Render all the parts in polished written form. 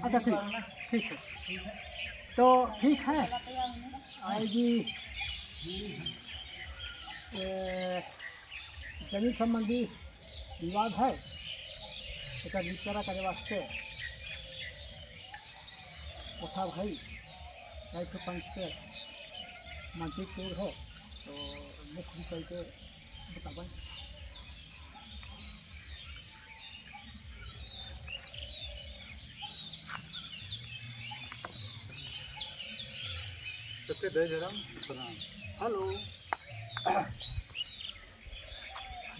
अच्छा ठीक है। तो ठीक है आई जी, जमीन संबंधी विवाद है, एक निपटारा करे वास्ते उठा भाई चाहे तो पंच के मानसिक तौर हो तो मुख्य विषय के बतावें। सबके दे जरा प्रणाम। हेलो।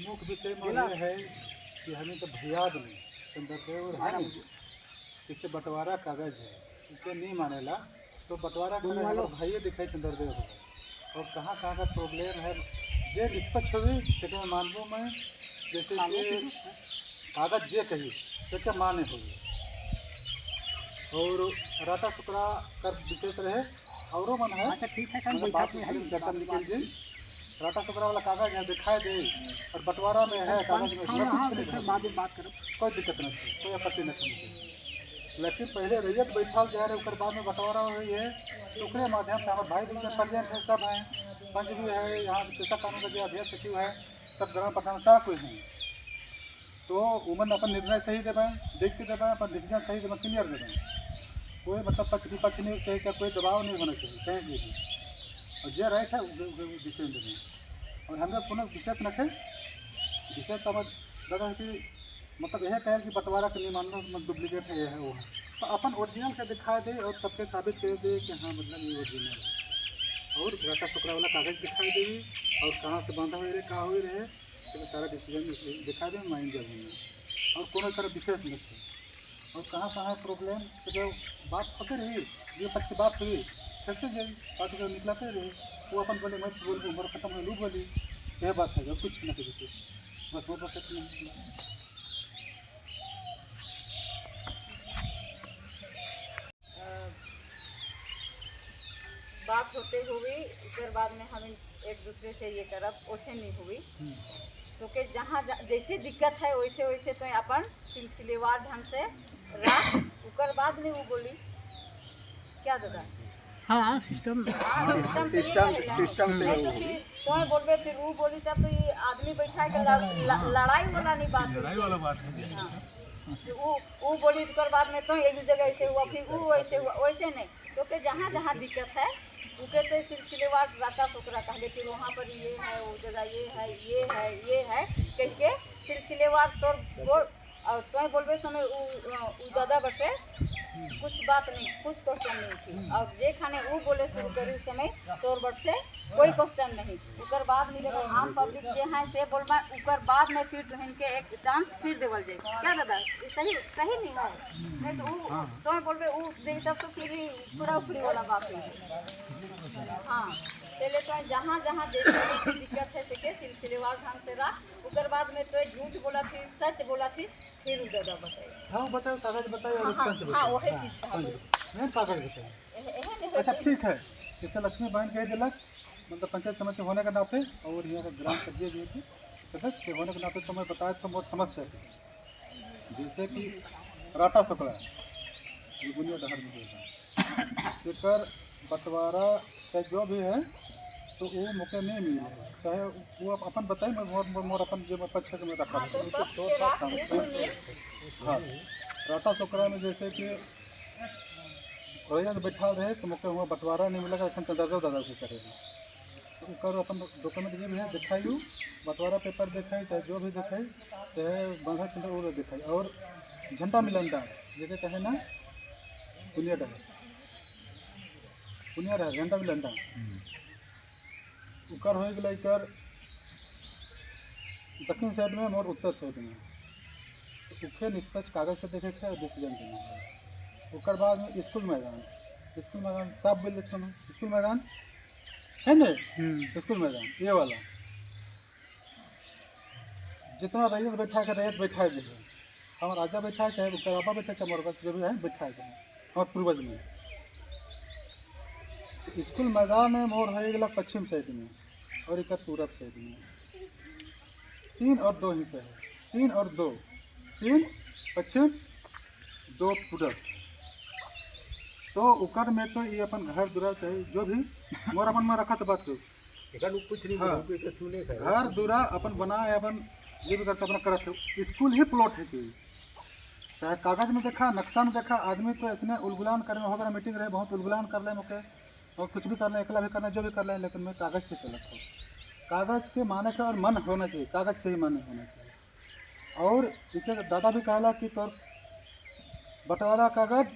मुख्य विषय में यह है कि हमें तो भैयाद में चंद्रदेव है ना, जिससे बंटवारा कागज है उसको नहीं मानेला, तो बंटवारा कागज हमारे भाइये दिखाई चंद्रदेव हो और कहाँ कहाँ का प्रॉब्लम है जे निष्पक्ष हुई से मानवों में, जैसे कि कागज जे कही से माने हुई और राटा शुक्रा कर विशेष रहे और मन है। अच्छा ठीक है, मतलब बात में चर्चा निकल जी, राटा शुक्रा वाला कागज है दिखाई दे और बंटवारा में है कागज में कुछ नहीं, बाद में बात करो, कोई दिक्कत नहीं थी, कोई आपत्ति नहीं थी। लेकिन पहले रैयत बैठा जा रहे उसके बाद में बंटवारा हुई है तो उसके माध्यम से हमारे भाई भी प्रेजेंट है, सब हैं, पंच भी है, यहाँ पेशा कानून का जो अध्यक्ष सचिव है, सब ग्राम प्रधान सारा कोई हैं, तो उमन अपन निर्णय सही देवें, देख के देवें, अपन डिसीजन सही देवें, क्लियर देवें, कोई मतलब पक्ष विपक्ष नहीं चाहिए, चाहे कोई दबाव नहीं होना चाहिए कहीं से भी, और जो राइट है डिसीजन देवें। और हमें पुनः विशेष रखें, विशेष तो दादा कि मतलब यह कहे कि बंटवारा के नहीं मानना मतलब डुप्लीकेट है, यह है वो है, तो अपन ओरिजिनल का दिखा दे और सबके साबित कर दे कि हाँ मतलब ये ओरिजिनल है, और राटा शुक्रा वाला कागज दिखाई देगी और कहाँ से बांधा हुए रहे कहाँ हुए रहे तो सारा डिसीजन दिखा दें माइंड जब में, और कोनो तरह विशेष नहीं थे, और कहाँ प्रॉब्लम तो जब बात होते रही ये पक्ष से बात हुई छटते जाए बात जब निकलाते रहे वो अपन बोले मैं बोल उम्र खत्म है लू बोली, यह बात है जब कुछ नहीं विशेष बस वो बस इतना। बात होते हुई उसके बाद में हम एक दूसरे से ये करब वैसे नहीं हुई, तो कि जहाँ जैसे दिक्कत है वैसे वैसे तो अपन सिलसिलेवार ढंग से रख उकर बाद में वो बोली क्या दादा। हाँ सिस्टम सिस्टम से तो फिर तो बोलबे फिर वो बोली तब तो ये आदमी बैठा के लड़ाई वाला नहीं बात, लड़ाई वाला बात है। हाँ वो बोली तो बाद में तो एक जगह ऐसे हुआ फिर वो वैसे हुआ, वैसे नहीं तो कि जहाँ जहाँ दिक्कत है उके तो सिलसिलेवार राटा शुक्रा कहले फिर वहाँ पर ये है वो जगह ये है ये है ये है कह के सिलसिलेवार तोर बोल और तो बोलबे समय ज़्यादा बटे कुछ बात नहीं कुछ क्वेश्चन नहीं थी, और जे खाने वो बोले शुरू करी उस समय तोर बट से कोई क्वेश्चन नहीं, उकर बाद में जब आम पब्लिक जे है से बोलबा उकर बाद में फिर तुहन के एक चांस फिर देवल जाए क्या दादा, ये सही सही नहीं है नहीं तो वो तो बोलबे वो दे तब तो फिर पूरा उपरी वाला बात है। हाँ पहले तो जहाँ जहाँ जैसे दिक्कत है से सिलसिलेवार ढंग से रख उकर बाद में तो झूठ बोला थी सच बोला थी फिर दादा बताइए। हाँ बताओ कागज बताइए और पंच हाँ बताइए, वही चीज़ कहा नहीं कागज बताइए। अच्छा ठीक है, जैसे लक्ष्मी बहन कह दिलक मतलब पंचायत समिति होने के नाते और यहाँ का ग्राम सभ्य भी थी सदस्य होने के नाते तो मैं बताया तो बहुत समस्या थी, जैसे कि राटा शुक्ला ये बुनिया डहर में होता शिकर बंटवारा चाहे जो भी है तो वो मौके नहीं मिले, चाहे वो अपन बताए मैं मोर अपन जो पक्ष में रखा हाँ राटा शुक्रा में जैसे कि रैयत बैठा रहे तो मौके हुआ बंटवारा नहीं मिलेगा एखन चंद्रदेव दादा से करेगा तो कर अपन डॉक्यूमेंट जो भी है दिखाई बंटवारा पेपर दिखाई चाहे जो भी दिखाई चाहे बंधा चंद्र वो दिखाई, और झंडा मिलनदार जैसे कहे ना पुनिया रहे झंडा मिलनदार उकर हो गया कर दक्षिण साइड में और उत्तर साइड में तो उखे निष्पक्ष कागज से देखे थे और डिसीजन देना है। उकर बाद में स्कूल मैदान साफ बोल देते हैं स्कूल मैदान है ना, स्कूल मैदान ये वाला जितना रैयत बैठा के रैयत बैठा दे हमारा राजा बैठा है चाहे करापा बैठा चाहे मोरबा जो भी है बैठा है हमारे पूर्वज में। तो स्कूल मैदान में मोर हो गया पश्चिम साइड में और एक पूरब साइड में 3 और 2 हिस्से है 3 और 2 3 पश्चिम 2 फुटक। तो उकर में तो ये अपन घर दुरा चाहिए जो भी मोर अपन में रखा तो बात करो कुछ नहीं हाँ। करो, सुने का घर दुरा अपन बनाए अपन ये भी करते अपना करते हो। स्कूल ही प्लॉट है कोई, चाहे कागज में देखा नक्शा में देखा, आदमी तो ऐसे उलगुलान करने हो गया, मीटिंग रहे बहुत उलगुलान कर ले मुके और कुछ भी कर ले, अकेला भी करना जो भी कर ले, लेकिन मैं कागज़ से चलता हूँ। कागज़ के माने का और मन होना चाहिए, कागज़ से ही माने होना चाहिए। और इनके दादा भी कहला कि तो बंटवारा कागज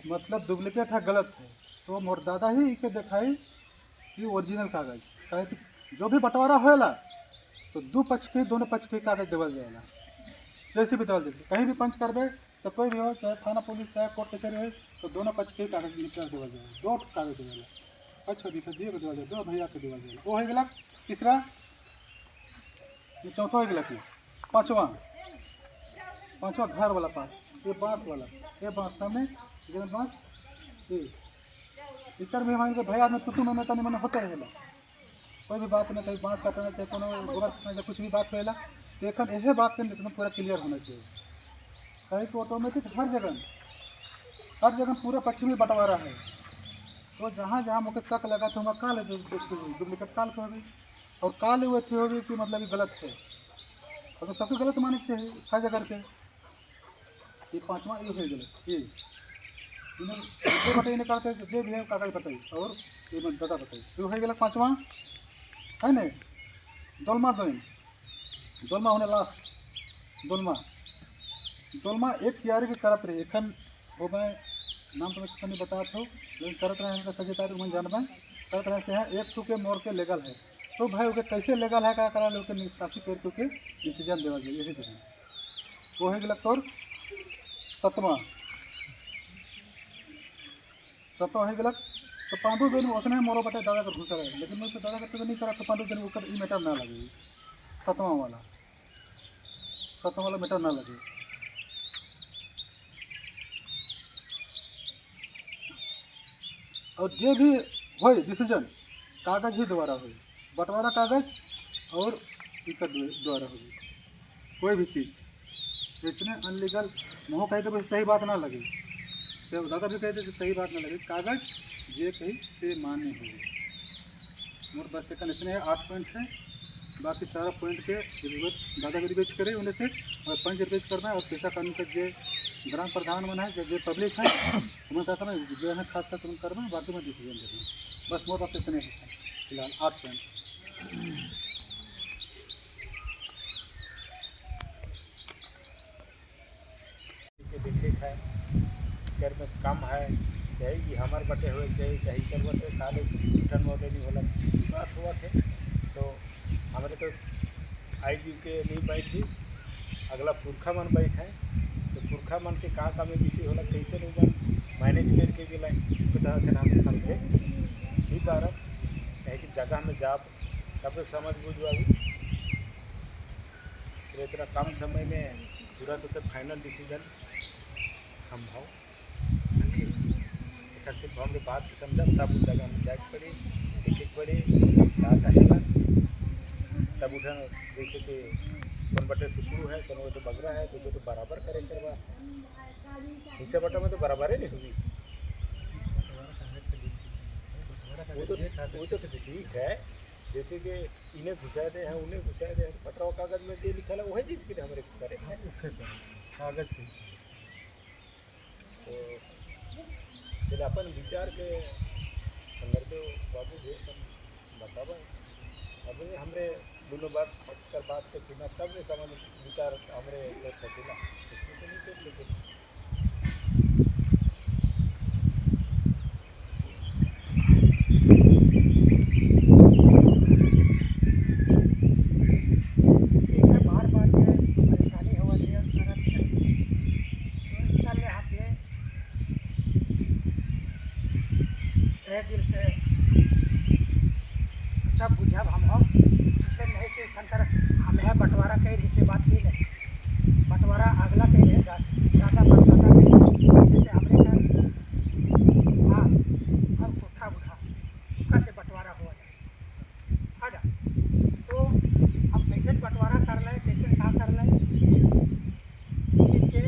मतलब डुप्लीकेट है, गलत है, तो मोर दादा ही इके दिखाई कि ओरिजिनल कागज कहे कि जो भी बंटवारा होएला तो 2 पक्ष के दोनों पक्ष के कागज देवल जाएगा, जैसे भी देवल जाए। कहीं भी पंच करबे तो कोई भी हो, चाहे थाना पुलिस चाहे कोर्ट कचहरी हो, तो दोनों पक्ष के कागज निकल देवल जाएगा। 2 कागज देवेला, पक्ष दिखे दिए देवल जाए, 2 भैया के देवल जाएगा। वो हो गया तीसरा, चौथा हो गया कि पाँचवा घर वाला पार्ट, ये बाँस वाला, ये बाँस सामने जन बाँस ये इतर भी हमारे भैया में तुतु में तनी मन होते रहेला, कोई भी बात में कहीं बाँस काटना चाहे कोनो गोबर काटना चाहे कुछ भी बात होएला, तो एक यह बात के एकदम पूरा क्लियर होना चाहिए। कहीं तो ऑटोमेटिक हर जगह पूरा पश्चिमी बंटवारा है, तो जहाँ जहाँ मुझे शक लगा तो वहाँ काल डुप्लीकेट काल के होगी, और काल हुए थे होगी कि मतलब ये गलत है, और तो सबको गलत माने के चाहिए हर जगह के। ये पाँचवा ये हो गलत, ये बताइए निकालते जो भी है कागज बताइए, और ये दादा बताइए, ये हो गया पाँचवा है नहीं। दोलमा होने लास्ट दोलमा एक क्यारी के करत रहे, एखन हो गए नाम तो मैं नहीं बता था, लेकिन करत रहे हैं सजे तारीख में जानबा करत रहे से हैं 1-2 के मोड़ के लेगल है, तो भाई ओके कैसे लेगल है क्या करा लोग के निष्कासी करके के डिसीजन देवल जाए यही जगह। वो है गलत तौर सतवा है गलत। तो 5 दिन उसने मोरो बटे दादा कर घुसा रहे, लेकिन मैं तो दादा करते तो नहीं करा, तो 5 दिन ऊपर ई मैटर ना लगे, सतवा वाला मैटर ना लगे। और जो भी हो डिसीजन कागज ही द्वारा हो, बंटवारा कागज और इकर द्वारा हो, कोई भी चीज़ इसमें अनलीगल मोह कहे तो सही बात ना लगे, तो दादा भी कहते सही बात ना लगे, कागज जे कही से मान्य हो। मोर बस एक इतने 8 पॉइंट है, बाकी सारा पॉइंट के जरूरत दादा भी रिवेज करे उन्हें से, और पंच रिवेज करना है। और पैसा कानून का जो ग्राम प्रधान बना है जो पब्लिक है मैं कहता हूँ जो है खास कर करना, बाकी में डिसीजन देना। बस मोर पास इतने है फिलहाल 8 पॉइंट। देखे है कर में कम है, चाहे ये हमारे बटे हुए चाहे कर बटे काले रिटर्न वाले नहीं होला बात हुआ थे। तो हमारे तो आई जी के नहीं बैठ थी, अगला पुरखा मन बैठ है, तो पुरखा मन के कहाँ काम में किसी होला कैसे लोग मैनेज करके गए बता थे हम समझे नहीं पा रहा है कि जगह में जाप तब तक समझ बुझ अभी तो इतना कम समय में पूरा तो फाइनल डिसीजन संभव सिर्फ हमने बात समझा, तब उस जगह में जाके पड़ी देखे पड़ी क्या कहेगा, तब उठा जैसे कि कौन बटे शुक्रू है कौन तो बगरा है, तो बराबर करे करवा हिस्से बटा में तो बराबर ही नहीं होगी। वो तो ठीक है, जैसे कि इन्हें घुसा दे हैं उन्हें घुसा दे, पटरा कागज में जो लिखा है वही चीज़ के हमारे करे कागज से। तो फिर अपन विचार के संदर्भ बाबू जी बतावा, अब हमरे दोनों बात कर बात के सुना तब ने समझ विचार हमरे सकेला, इसमें तो नहीं कर लेकिन दिल से अच्छा बुझब हम ऐसे नहीं कि खनकर हमें बंटवारा कह रही से बात ही नहीं, बंटवारा अगला कह रहे दादा परदादा कह जैसे हमरे घर हाँ और पुरखा उठा से बंटवारा हुआ जाए आजा, तो अब कैसे बंटवारा कर ले कैसे क्या कर ले चीज़ के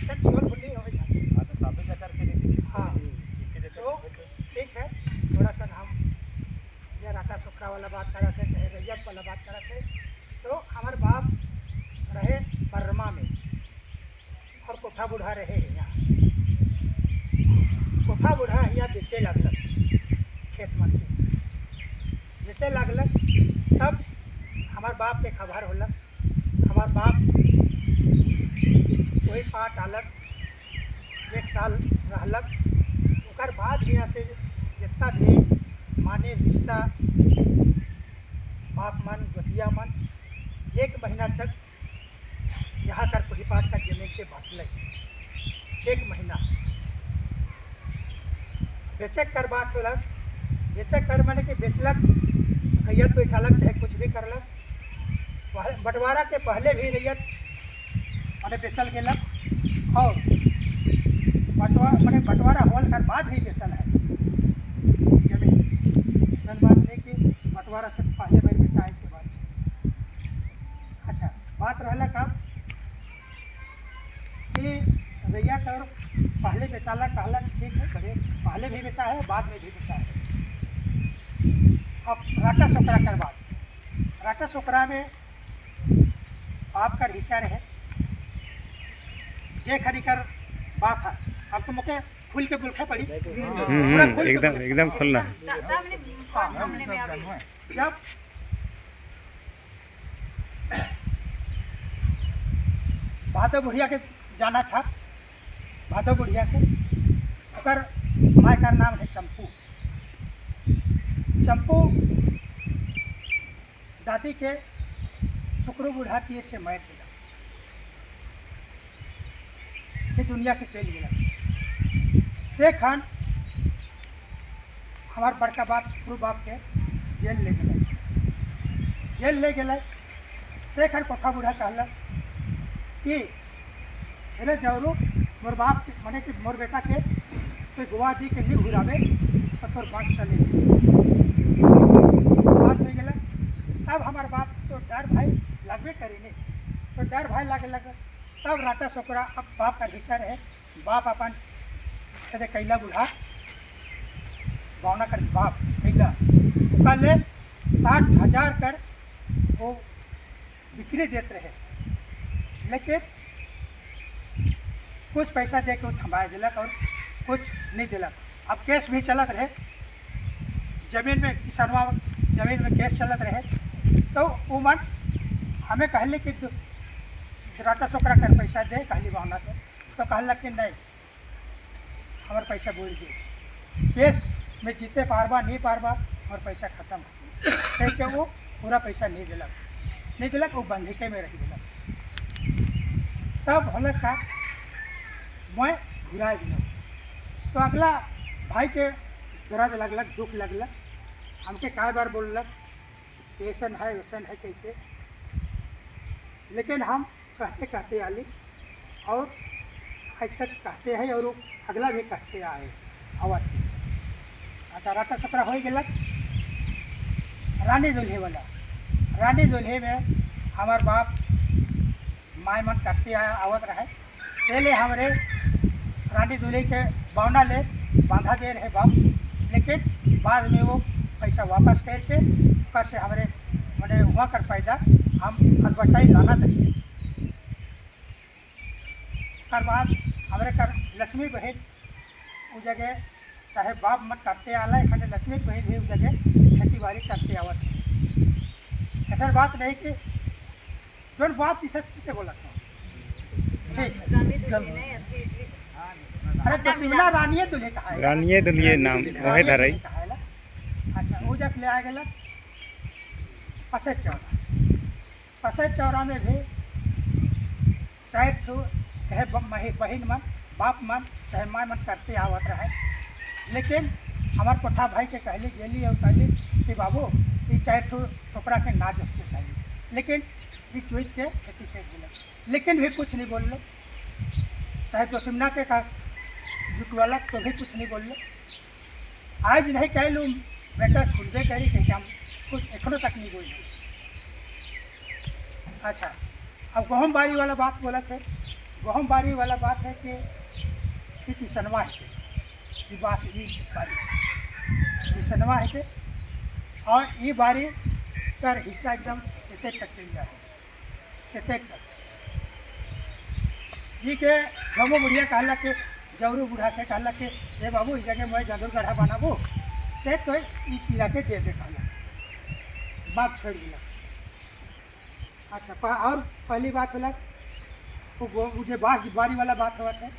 पेशेंट सोल्व नहीं हो जाता। हाँ तो साबित करके देखिए। हाँ। तो ठीक है, थोड़ा सा हम ये राटा सुखरा वाला बात कर रहे थे, चाहे रैयत वाला बात कर रहे थे। तो हमारे बाप रहे बर्मा में और कोठा बूढ़ा रहे यहाँ। कोठा बूढ़ा यहाँ बेचे लगलक खेत मन के, बेचे लगलक। तब हमारे बाप के खबर होलक, हमारे बाप वही पाट आलक, 1 साल रहलक। ओकर बाद यहाँ से जितना भी माने रिश्ता बाप मन गोतिया मन 1 महीना तक यहाँ कर कोई पाट का जमीन के बांटल 1 महीना। बेचक कर बात होलक, बेचक कर मैंने कि बेचलक, रैयत बैठालक चाहे कुछ भी करलक। बंटवारा के पहले भी रैयत मैंने बेचल गेलक और बंटवारा होल कर बाद ही बेचल है जमीन। ऐसा बात नहीं कि बंटवारा से पहले बार बेचा है, से बात। अच्छा, बात रहला कब कि रैयत और पहले बेचाला कहला, ठीक है, बढ़िया, पहले भी बेचा है बाद में भी बेचा है। अब राटा सोकरा कर बात, राटा सोकरा में बाप का हिस्सा रहे, जे खरी कर बाप है। अब तो मुके खुल के बुलखे पड़ी, एकदम खुलना। जब भादो बुढ़िया के जाना था, भादो बुढ़िया के ओकर माय का नाम है चंपू। चंपू दादी के शुक्र बूढ़ा तीर से मार दिला, ये दुनिया से चल गया। शेख खान हमार बड़का बाप शुक्र बाप के जेल ले गए, जेल ले गए। शेख खान कोठा बूढ़ा कहलक कि अरे जरूर मोर बाप मने कि मोर बेटा के कोई गुआ दी के नहीं घुरावे तो तोर बात चले बात हो गया। तब हमार बाप तो डर भाई लगबे करी नहीं, तो डर भाई लगे लगे। तब राटा सोकरा अब बाप का हिस्सा रहे, बाप अपन कहते कैला बूढ़ा बावना कर बाप कैला ओका ले 60,000 कर वो बिक्री देते रहे, लेकिन कुछ पैसा दे के वो थमा दिलक और कुछ नहीं दिलक। अब केस भी चलत रहे, जमीन में किसनवा जमीन में केस चलत रहे। तो वो मन हमें कहले कि राटा सोकरा कर पैसा दे, कहली बावना के। तो कहलक कि नहीं, हमारे पैसा बोल दिए, केस में जीते पारबा नहीं पारबा और पैसा खत्म कह के वो पूरा पैसा नहीं दिलक, वो बंधिके में रही दिलक। तब होलक का मैं घुरा दिल। तो अगला भाई के दर्द लगलक, दुख लगलक, हमके कई बार बोललक ऐसन है वैसन है कहते, लेकिन हम कहते कहते आली और आज तक कहते हैं और अगला भी कहते आए आवत। अच्छा, राटा सपरा हो गलक रानी दुल्हे वाला। रानी दुल्हे में हमार बाप माय मन करते आया आवत रहे, से ले हमरे रानी दुल्हे के बावना ले बांधा दे रहे बाप, लेकिन बाद में वो पैसा वापस करके ऊपर से हमारे मैंने हुआ कर पैदा हम अलबटाई लाना दिए। उसके बाद हमारे कर लक्ष्मी बहन उस जगह चाहे बाप मत करते आला, खंडे लक्ष्मी बहन भी उस जगह खेती बाड़ी करते आवत। ऐसा बात नहीं कि जो बात इसे सीधे बोला था, अरे दसिमला रानिये दुल्हे कहा है, रानिये दुल्हे नाम वही धरई। अच्छा, वो जब ले आ गया पसेज चौरा। पसेज चौरा में भी चाहे तो बहन मन बाप मन चाहे माँ मन करते आवत रहे, लेकिन हमार कोठा भाई के कहली गेली और कहली कि बाबू ये चाहे तो टोकरा के ना जब के कहली, लेकिन ये चुत के खेती कर दिल, लेकिन भी कुछ नहीं बोल। चाहे तो सिमना के का जुटवालक तो भी कुछ नहीं बोल। आज नहीं कह लूँ बेटा खुलबे करी कहीं हम कुछ एखनों तक नहीं बोल। अच्छा, अब गहूम बाड़ी वाला बात बोला थे, गहम बारी वाला बात है कि किसनवा है ये बात ये बारी किसनवा है और ये बारी कर हिस्सा एकदम तेतेक तक चल जाए तेतेक तक ये के गमो बुढ़िया कहला के जौरू बुढ़ा के कहला के हे बाबू इस जगह मैं जंगल गढ़ा बनाबो से तो ये चिरा के दे कहला बाप छोड़ दिया। अच्छा और पहली बात होला वो मुझे बारी वाला बात हुआ था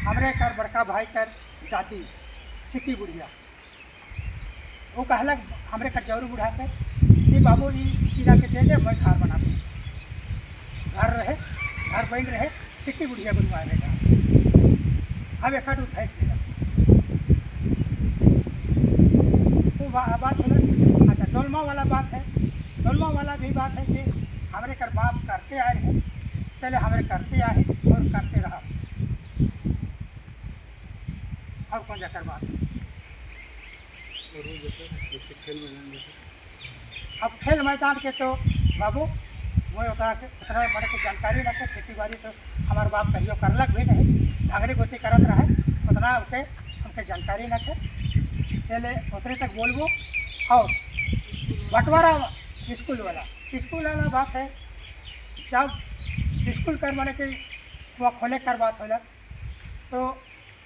हमरे कर बड़का भाई कर दादी सिटी बुढ़िया वो कहला हमरे कर जौरू बुढ़ा के कि बाबू ये चिरा के दे दे मैं घर बना घर बन रहे सिटी बुढ़िया बनवाए घर अब एक उठाइस दिला वो बात होला। अच्छा डोलमा वाला बात है डोलमा वाला भी बात है कि हमारे कर बाप करते आए हैं चले हमारे करते आए और करते रहा अब कौन जाकर बात है अब खेल मैदान के तो बाबू वो उतना बड़े की जानकारी न थे खेती बाड़ी तो हमारे बाप कहियो करलक भी नहीं धागरी गोती करत रहे उतना हमके जानकारी न थे चले उतने तक बोलबो। और बंटवारा स्कूल वाला बात है जब स्कूल कर माने कि वो खोले कर बात होला तो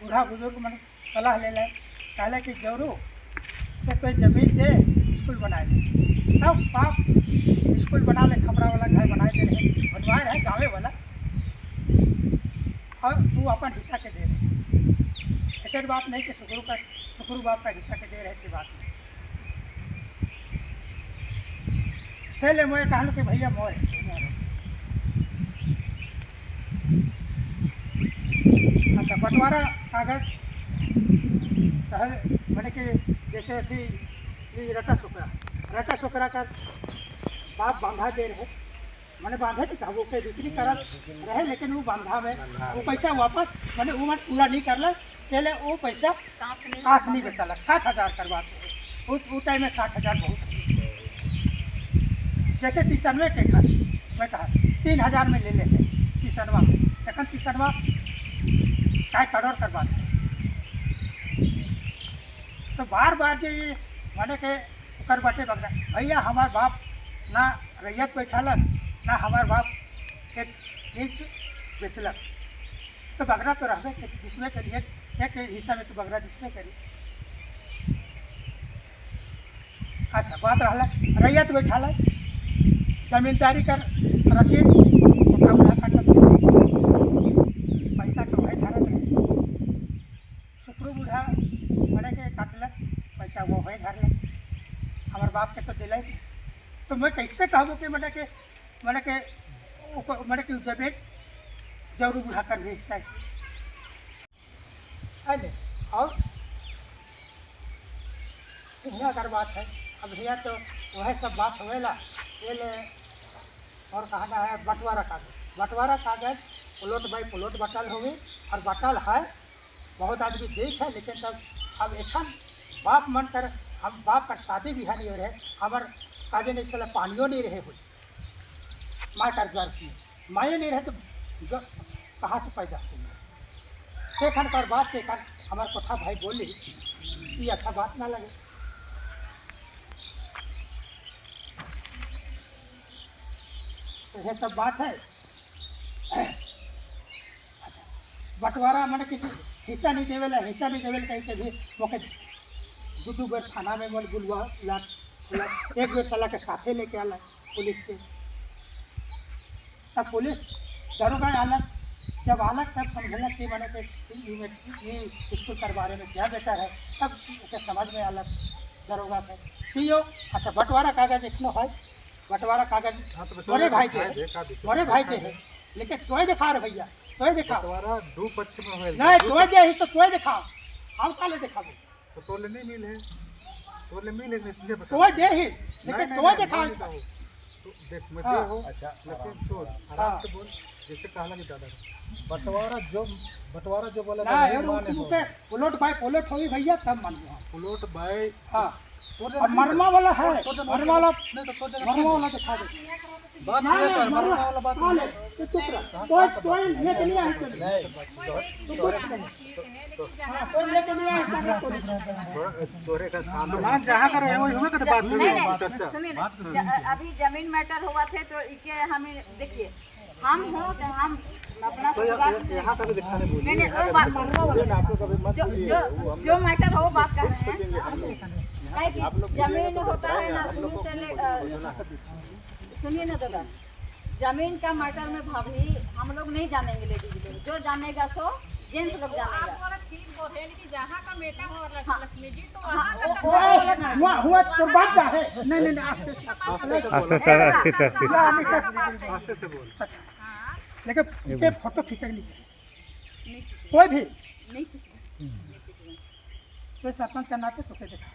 बूढ़ा बुजुर्ग मन सलाह ले लें कहले कि जरूर से कोई जमीन दे स्कूल बना दे तब बाप स्कूल बना ले खपड़ा वाला घर बना दे रहे बनवाए रहे गाँवे वाला और तू अपन हिस्सा के दे रहे ऐसी बात नहीं कि सुखरू बाप का हिस्सा के दे रहे ऐसी बात नहीं से ले मैं कहलूँ कि भैया मोर अच्छा बंटवारा कागज मैंने कि जैसे थी ये रटा सुकरा का बाप बांधा दे रहे मैंने बांधे थे वो के बिक्री करा रहे लेकिन वो बांधा में वो पैसा वापस मैंने वो मन पूरा नहीं करला चले वो पैसा काश नहीं बचा 60,000 करवाते उस टाइम में 60,000 बहुत जैसे 93 के घर मैं कहा 3,000 में ले लेते 93 में लेकिन 93 काय करोड़ करवाते तो बार जो ये माने के कर बाटे बगड़ा भैया हमार बाप ना रैयत बैठालक ना हमार बाप एक इंच बेचलक तो बगड़ा तो रहबे जिसमें करी एक हिस्सा में तो बगड़ा जिसमें करी। अच्छा बात रहा रैयत बैठालक जमींदारी कर रसीद उठा काटत रहे पैसा के वही धरत रहे सुखरू बूढ़ा मैंने के काटलक पैसा वो वही धरलक हमारे बाप के तो दिलाई थे तो मैं कैसे कहूँ कि मैंने के जमीन जरूर बूढ़ा कर भी हिस्सा है नहीं और यहाँ कर बात है अब भैया तो वह सब बात होएला ये ले और कहना है बंटवारा कागज प्लॉट बाई प्लॉट बटल होगी और बटल है बहुत आदमी देख है लेकिन तब अब एखन बाप मन कर हम बाप पर शादी बिहार नहीं हो रहे हमार काजे नहीं चला पानियों नहीं रहे हुई माँ कर घर की माए नहीं रहे तो कहाँ से पैदा हुई से खन कर बात के कर हमारे कोठा भाई बोली ये अच्छा बात ना लगे तो ये सब बात है। अच्छा बंटवारा मैंने किसी हिस्सा नहीं देवेला कहीं के भी मौके दू बार थाना में मन बुलवा एक बेर साला के साथे लेके आला पुलिस के तब पुलिस दरोगा आलक जब आलक तब समझलक कि मैंने ये स्कूल कर बारे में क्या बेटर है तब उनके समझ में आलक दरोगा के सीओ। अच्छा बंटवारा कागज इतना है बंटवारा कागज मोरे भाई दे है लेकिन तोय दिखा रहे भैया तोय दिखा दो पक्ष में नहीं तोय दे तो तोय दिखाओ हम काले दिखाबो तो तोले नहीं मिले निश्चय बता तोय दे ही लेकिन तोय दिखाओ तो देख मत हो अच्छा लेकिन छोड़ आराम से बोल जैसे कहला कि दादा बंटवारा जो बोला ना यार तू के प्लॉट बाय प्लॉट होई भैया तब मान लो प्लॉट बाय हां अब मरमा वाला है, मरमा वाला नहीं तो कोई जगह मरमा वाला दिखा दे। बात क्लियर कर, मरना वाला बात हाँ, ले, तो चुप रह। कोई लेके नहीं आए चल। हाँ, कोई लेके नहीं आए इसका पुलिस। मान जहाँ कर रहे हैं वही हुए कर बात नहीं हुई नहीं चर्चा। सुनिए ना अभी जमीन मैटर हुआ थे तो इके हमें देखिए हम हो तो हम अपना तो यहाँ का भी दिखाने बोलिए। नहीं नहीं वो बात जो मैटर हो बात कर रहे हैं काहे कि जमीन होता है ना शुरू से सुनिए ना दादा जमीन का मैटर में भाभी हम लोग नहीं जानेंगे लेडीज लोग जो जानेगा सो जेंट्स लोग जानेगा जहाँ का बेटा हो लक्ष्मी जी तो हुआ तो बात क्या है? नहीं नहीं आस्ते से आस्ते से बोल। लेकिन के फोटो खींचने नहीं चाहिए कोई भी नहीं तो सरपंच का नाते तो के देखा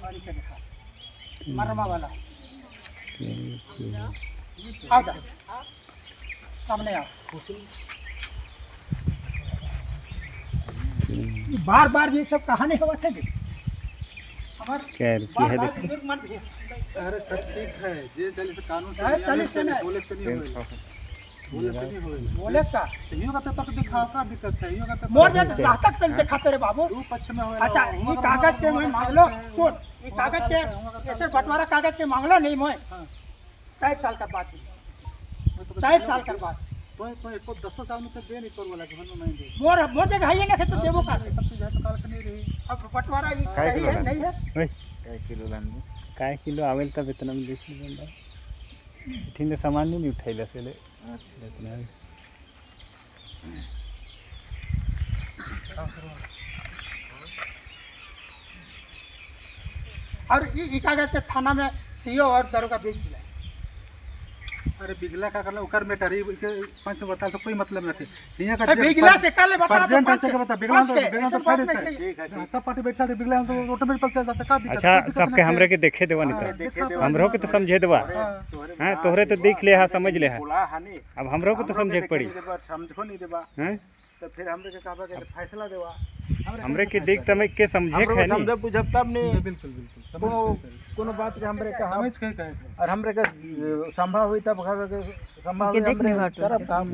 और के देखा मरमा वाला आओ जा सामने आओ बार बार ये सब कहानी हुआ थे हमारे क्या है बार बार देखो बुजुर्ग मत भी अरे सब ठीक है जे चली से कानून से है, चली से नहीं। बोले से नहीं होए बोले से नहीं होए बोले का हीरो का पेपर तो दिखाओ का दिक्कत है हीरो का पेपर मोर जे राहतक तक दिखाते रे बाबू दो पक्ष में होए अच्छा ये कागज के मैं मांग लो सुन ये कागज के ऐसे बंटवारा कागज के मांग लो नहीं मोए हाँ 4 साल का बाद 4 साल का बाद तो एक 10 साल में तो दे नहीं कर बोला कि हम नहीं दे मोर जगह है ये ना तो देवो का सब चीज है तो काल के नहीं रही अब बंटवारा ये सही है नहीं है काय किलो आवेल तब इतना में देख बंदा ठीक है सामान नहीं उठाइला से ले अच्छा इतना और ये कागज के थाना में सीओ और दरोगा भेज दिया अरे बिगला का करला ओकर में टरी के पंच बता तो कोई मतलब नहीं हिया का बिगला से कल बता प्रेजेंट ऐसे के बता बिगला तो ऐसे फाड़ बात देता नहीं है सब पार्टी बैठा थे बिगला तो ऑटोमेटिक चल जाता का दिक्कत अच्छा सबके हमरे के देखे देवा नहीं तो हमरो के तो समझे देवा हाँ तोहरे तो देख ले हा समझ ले हा अब हमरो को तो समझे के पड़ी समझो नहीं देबा हैं तो फिर हमरे के कहबा के फैसला देवा हमरे के देख तमे के समझे हमरे है को नहीं समझ बुझब तब नहीं बिल्कुल बिल्कुल कोनो बात के हमरे का समझ के कहे और हमरे के संभव हुई तब संभव हुई हमरे करब काम